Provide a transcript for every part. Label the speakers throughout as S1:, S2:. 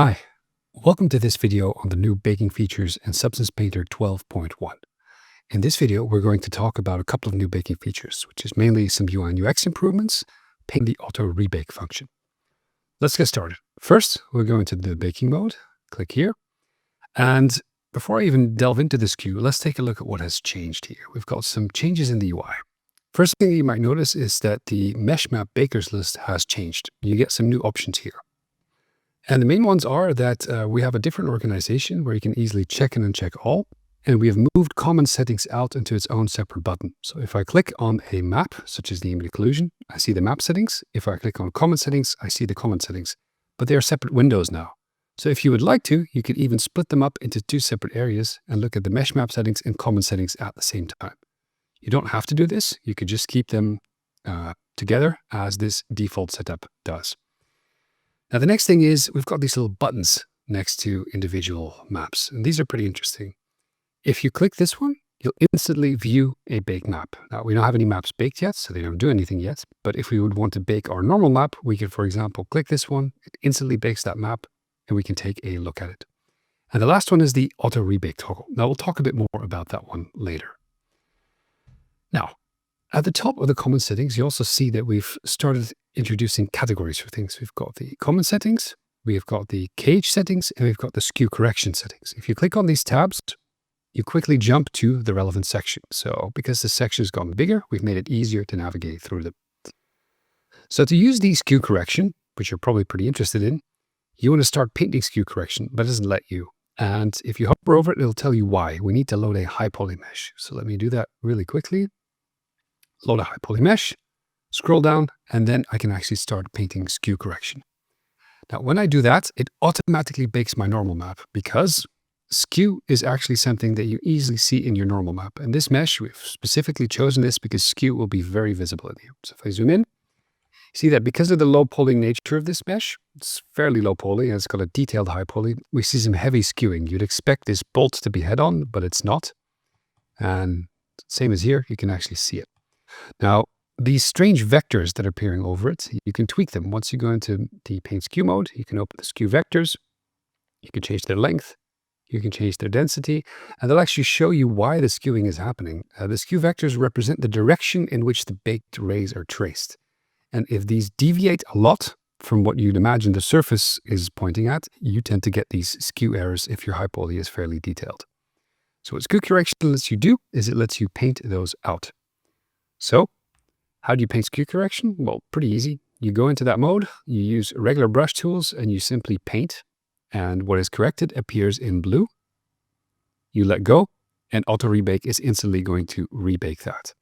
S1: Hi, welcome to this video on the new baking features in Substance Painter 12.1. In this video, we're going to talk about a couple of new baking features, which is mainly some UI and UX improvements, paint the auto rebake function. Let's get started. First, we're going to the baking mode. Click here. And before I even delve into this queue, let's take a look at what has changed here. We've got some changes in the UI. First thing you might notice is that the mesh map bakers list has changed. You get some new options here. And the main ones are that we have a different organization where you can easily check in and check all. And we have moved common settings out into its own separate button. So if I click on a map, such as the image occlusion, I see the map settings. If I click on common settings, I see the common settings. But they are separate windows now. So if you would like to, you could even split them up into two separate areas and look at the mesh map settings and common settings at the same time. You don't have to do this. You could just keep them together as this default setup does. Now, the next thing is we've got these little buttons next to individual maps, and these are pretty interesting. If you click this one, you'll instantly view a baked map. Now, we don't have any maps baked yet, so they don't do anything yet. But if we would want to bake our normal map, we could, for example, click this one. It instantly bakes that map, and we can take a look at it. And the last one is the auto rebake toggle. Now, we'll talk a bit more about that one later. Now, at the top of the common settings, you also see that we've started introducing categories for things. We've got the common settings, we've got the cage settings, and we've got the skew correction settings. If you click on these tabs, you quickly jump to the relevant section. So because the section has gotten bigger, we've made it easier to navigate through them. So to use the skew correction, which you're probably pretty interested in, you want to start painting skew correction, but it doesn't let you. And if you hover over it, it'll tell you why. We need to load a high poly mesh. So let me do that really quickly. Load a high poly mesh, scroll down, and then I can actually start painting skew correction. Now, when I do that, it automatically bakes my normal map because skew is actually something that you easily see in your normal map. And this mesh, we've specifically chosen this because skew will be very visible in here. So if I zoom in, see that because of the low poly nature of this mesh, it's fairly low poly and it's got a detailed high poly, we see some heavy skewing. You'd expect this bolt to be head on, but it's not. And same as here, you can actually see it. Now, these strange vectors that are appearing over it, you can tweak them. Once you go into the paint skew mode, you can open the skew vectors. You can change their length. You can change their density. And they'll actually show you why the skewing is happening. The skew vectors represent the direction in which the baked rays are traced. And if these deviate a lot from what you'd imagine the surface is pointing at, you tend to get these skew errors if your high poly is fairly detailed. So what skew correction lets you do is it lets you paint those out. So, how do you paint skew correction? Well, pretty easy. You go into that mode, you use regular brush tools, and you simply paint. And what is corrected appears in blue. You let go, and auto rebake is instantly going to rebake that.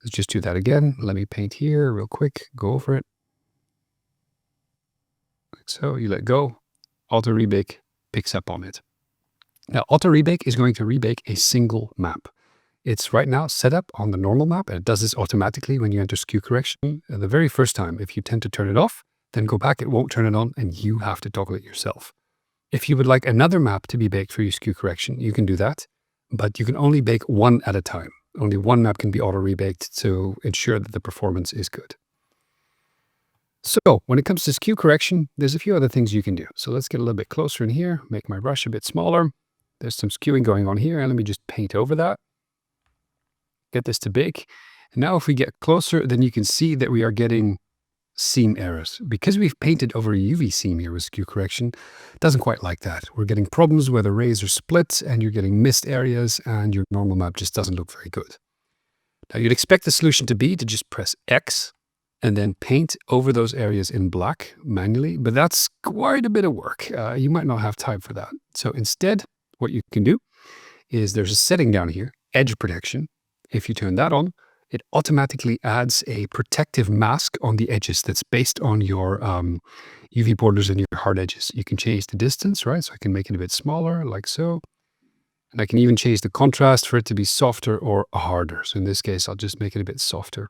S1: Let's just do that again. Let me paint here real quick, go over it. Like so, you let go, auto rebake picks up on it. Now, auto rebake is going to rebake a single map. It's right now set up on the normal map, and it does this automatically when you enter skew correction. The very first time, if you tend to turn it off, then go back, it won't turn it on, and you have to toggle it yourself. If you would like another map to be baked for your skew correction, you can do that, but you can only bake one at a time. Only one map can be auto-rebaked to ensure that the performance is good. So when it comes to skew correction, there's a few other things you can do. So let's get a little bit closer in here, make my brush a bit smaller. There's some skewing going on here, and let me just paint over that. Get this to bake. And now if we get closer, then you can see that we are getting seam errors. Because we've painted over a UV seam here with skew correction, it doesn't quite like that. We're getting problems where the rays are split and you're getting missed areas and your normal map just doesn't look very good. Now you'd expect the solution to be to just press X and then paint over those areas in black manually, but that's quite a bit of work. You might not have time for that. So instead, what you can do is there's a setting down here, edge protection. If you turn that on, it automatically adds a protective mask on the edges that's based on your UV borders and your hard edges. You can change the distance, right? So I can make it a bit smaller, like so. And I can even change the contrast for it to be softer or harder. So in this case, I'll just make it a bit softer.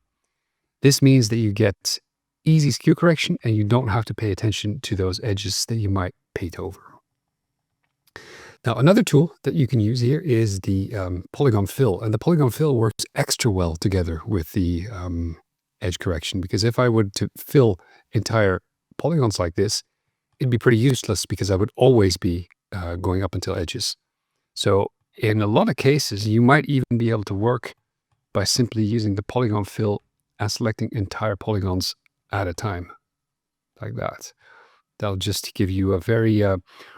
S1: This means that you get easy skew correction and you don't have to pay attention to those edges that you might paint over. Now, another tool that you can use here is the polygon fill. And the polygon fill works extra well together with the edge correction, because if I were to fill entire polygons like this, it'd be pretty useless because I would always be going up until edges. So in a lot of cases, you might even be able to work by simply using the polygon fill and selecting entire polygons at a time, like that. That'll just give you a very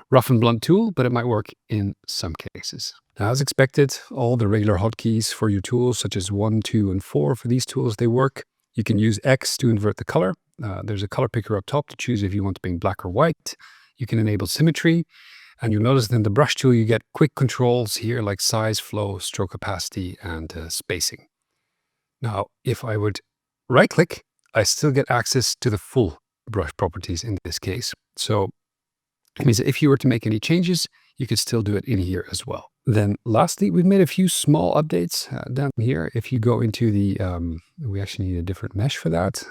S1: rough and blunt tool, but it might work in some cases. Now, as expected, all the regular hotkeys for your tools, such as 1, 2, and 4 for these tools, they work. You can use X to invert the color. There's a color picker up top to choose if you want to be black or white. You can enable symmetry. And you'll notice that in the brush tool, you get quick controls here like size, flow, stroke opacity, and spacing. Now, if I would right-click, I still get access to the full brush properties in this case. So it means that if you were to make any changes, you could still do it in here as well. Then lastly, we've made a few small updates down here. If you go into the, we actually need a different mesh for that.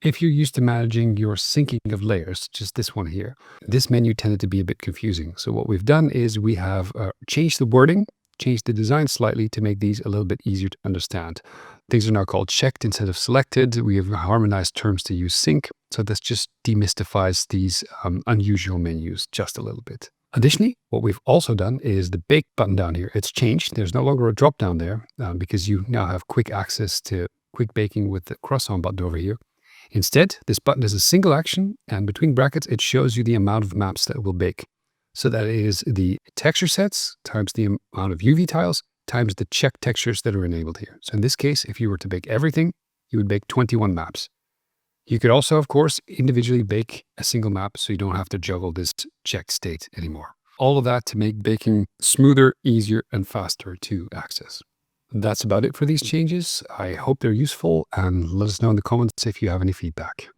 S1: If you're used to managing your syncing of layers, just this one here, this menu tended to be a bit confusing. So what we've done is we have changed the wording, changed the design slightly to make these a little bit easier to understand. Things are now called checked instead of selected. We have harmonized terms to use sync. So this just demystifies these unusual menus just a little bit. Additionally, what we've also done is the bake button down here. It's changed. There's no longer a drop down there because you now have quick access to quick baking with the croissant button over here. Instead, this button is a single action, and between brackets, it shows you the amount of maps that it will bake. So that is the texture sets times the amount of UV tiles times the check textures that are enabled here. So in this case, if you were to bake everything, you would bake 21 maps. You could also, of course, individually bake a single map so you don't have to juggle this check state anymore. All of that to make baking smoother, easier, and faster to access. That's about it for these changes. I hope they're useful, and let us know in the comments if you have any feedback.